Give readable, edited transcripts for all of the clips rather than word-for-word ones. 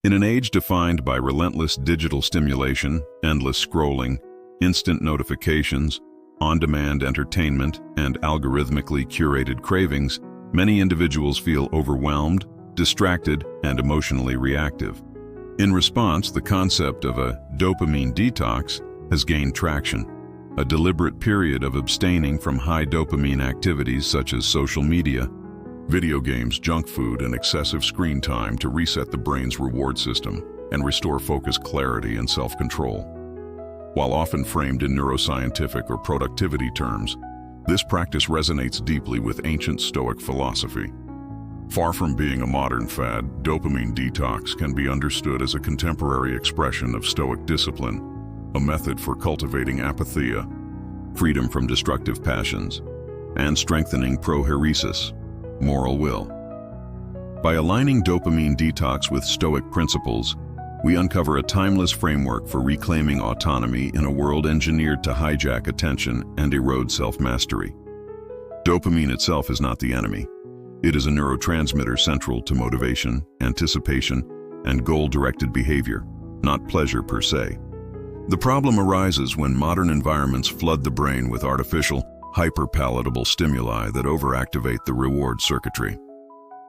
In an age defined by relentless digital stimulation, endless scrolling, instant notifications, on-demand entertainment, and algorithmically curated cravings, many individuals feel overwhelmed, distracted, and emotionally reactive. In response, the concept of a dopamine detox has gained traction, a deliberate period of abstaining from high dopamine activities such as social media, video games, junk food, and excessive screen time to reset the brain's reward system and restore focus, clarity, and self-control. While often framed in neuroscientific or productivity terms, this practice resonates deeply with ancient Stoic philosophy. Far from being a modern fad, dopamine detox can be understood as a contemporary expression of Stoic discipline, a method for cultivating apatheia, freedom from destructive passions, and strengthening prohairesis, moral will. By aligning dopamine detox with Stoic principles, we uncover a timeless framework for reclaiming autonomy in a world engineered to hijack attention and erode self-mastery. Dopamine itself is not the enemy. It is a neurotransmitter central to motivation, anticipation, and goal-directed behavior, not pleasure per se. The problem arises when modern environments flood the brain with artificial, hyper-palatable stimuli that overactivate the reward circuitry.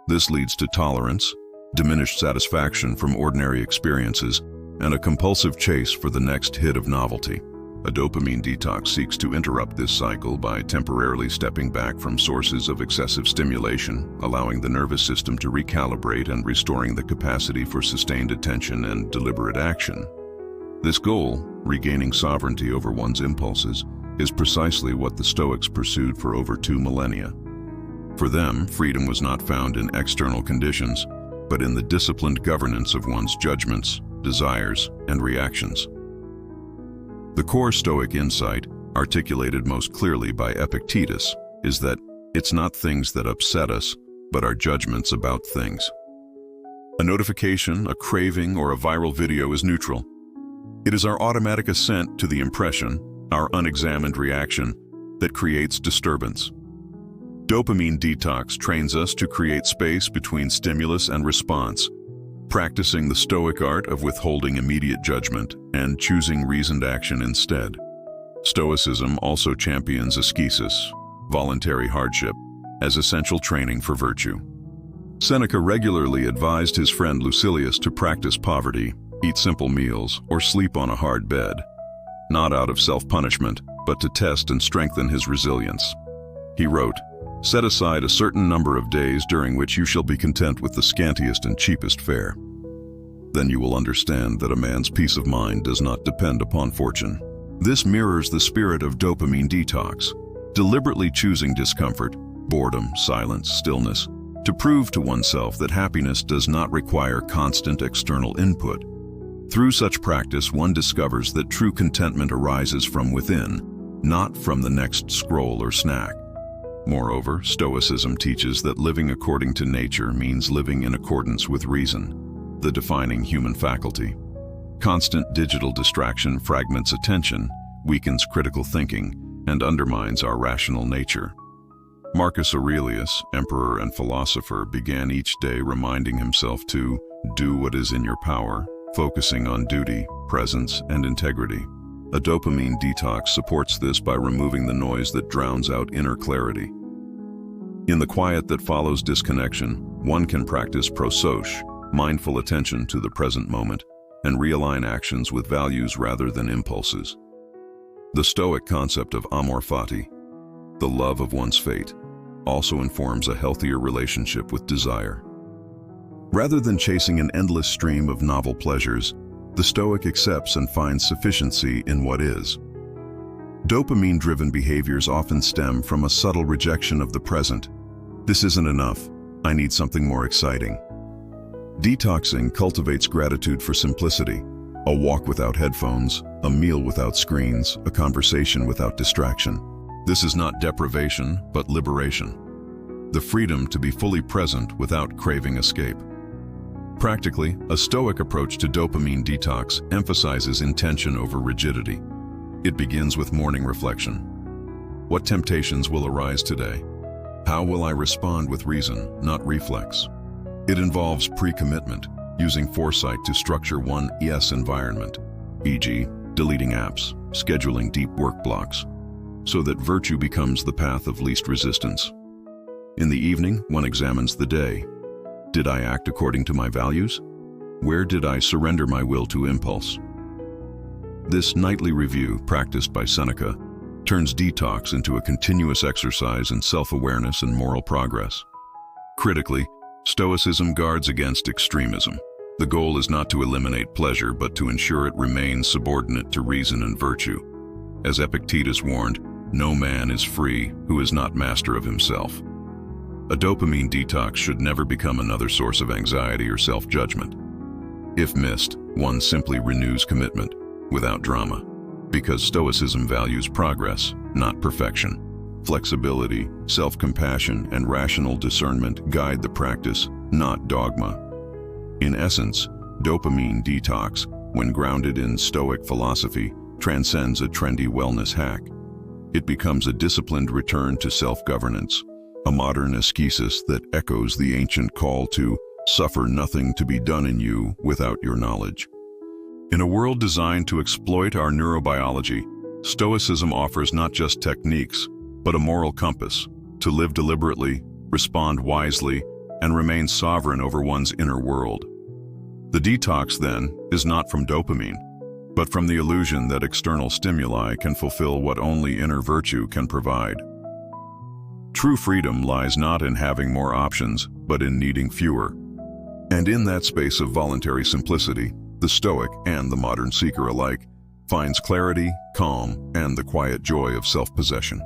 This leads to tolerance, diminished satisfaction from ordinary experiences, and a compulsive chase for the next hit of novelty. A dopamine detox seeks to interrupt this cycle by temporarily stepping back from sources of excessive stimulation, allowing the nervous system to recalibrate and restoring the capacity for sustained attention and deliberate action. This goal, regaining sovereignty over one's impulses, is precisely what the Stoics pursued for over 2 millennia. For them, freedom was not found in external conditions, but in the disciplined governance of one's judgments, desires, and reactions. The core Stoic insight, articulated most clearly by Epictetus, is that it's not things that upset us, but our judgments about things. A notification, a craving, or a viral video is neutral. It is our automatic assent to the impression, our unexamined reaction, that creates disturbance. Dopamine detox trains us to create space between stimulus and response, practicing the Stoic art of withholding immediate judgment and choosing reasoned action instead. Stoicism also champions ascesis, voluntary hardship, as essential training for virtue. Seneca regularly advised his friend Lucilius to practice poverty, eat simple meals, or sleep on a hard bed, not out of self-punishment, but to test and strengthen his resilience. He wrote, "Set aside a certain number of days during which you shall be content with the scantiest and cheapest fare. Then you will understand that a man's peace of mind does not depend upon fortune." This mirrors the spirit of dopamine detox, deliberately choosing discomfort, boredom, silence, stillness, to prove to oneself that happiness does not require constant external input. Through such practice, one discovers that true contentment arises from within, not from the next scroll or snack. Moreover, Stoicism teaches that living according to nature means living in accordance with reason, the defining human faculty. Constant digital distraction fragments attention, weakens critical thinking, and undermines our rational nature. Marcus Aurelius, emperor and philosopher, began each day reminding himself to do what is in your power, focusing on duty, presence, and integrity. A dopamine detox supports this by removing the noise that drowns out inner clarity. In the quiet that follows disconnection, one can practice prosouche, mindful attention to the present moment, and realign actions with values rather than impulses. The Stoic concept of amor fati, the love of one's fate, also informs a healthier relationship with desire. Rather than chasing an endless stream of novel pleasures, the Stoic accepts and finds sufficiency in what is. Dopamine-driven behaviors often stem from a subtle rejection of the present. This isn't enough. I need something more exciting. Detoxing cultivates gratitude for simplicity, a walk without headphones, a meal without screens, a conversation without distraction. This is not deprivation, but liberation. The freedom to be fully present without craving escape. Practically, a Stoic approach to dopamine detox emphasizes intention over rigidity. It begins with morning reflection. What temptations will arise today? How will I respond with reason, not reflex? It involves pre-commitment, using foresight to structure one yes environment, e.g., deleting apps, scheduling deep work blocks, so that virtue becomes the path of least resistance. In the evening, one examines the day. Did I act according to my values? Where did I surrender my will to impulse? This nightly review, practiced by Seneca, turns detox into a continuous exercise in self-awareness and moral progress. Critically, Stoicism guards against extremism. The goal is not to eliminate pleasure, but to ensure it remains subordinate to reason and virtue. As Epictetus warned, no man is free who is not master of himself. A dopamine detox should never become another source of anxiety or self-judgment. If missed, one simply renews commitment, without drama, because Stoicism values progress, not perfection. Flexibility, self-compassion, and rational discernment guide the practice, not dogma. In essence, dopamine detox, when grounded in Stoic philosophy, transcends a trendy wellness hack. It becomes a disciplined return to self-governance, a modern ascesis that echoes the ancient call to suffer nothing to be done in you without your knowledge. In a world designed to exploit our neurobiology, Stoicism offers not just techniques, but a moral compass to live deliberately, respond wisely, and remain sovereign over one's inner world. The detox, then, is not from dopamine, but from the illusion that external stimuli can fulfill what only inner virtue can provide. True freedom lies not in having more options, but in needing fewer. And in that space of voluntary simplicity, the Stoic and the modern seeker alike finds clarity, calm, and the quiet joy of self-possession.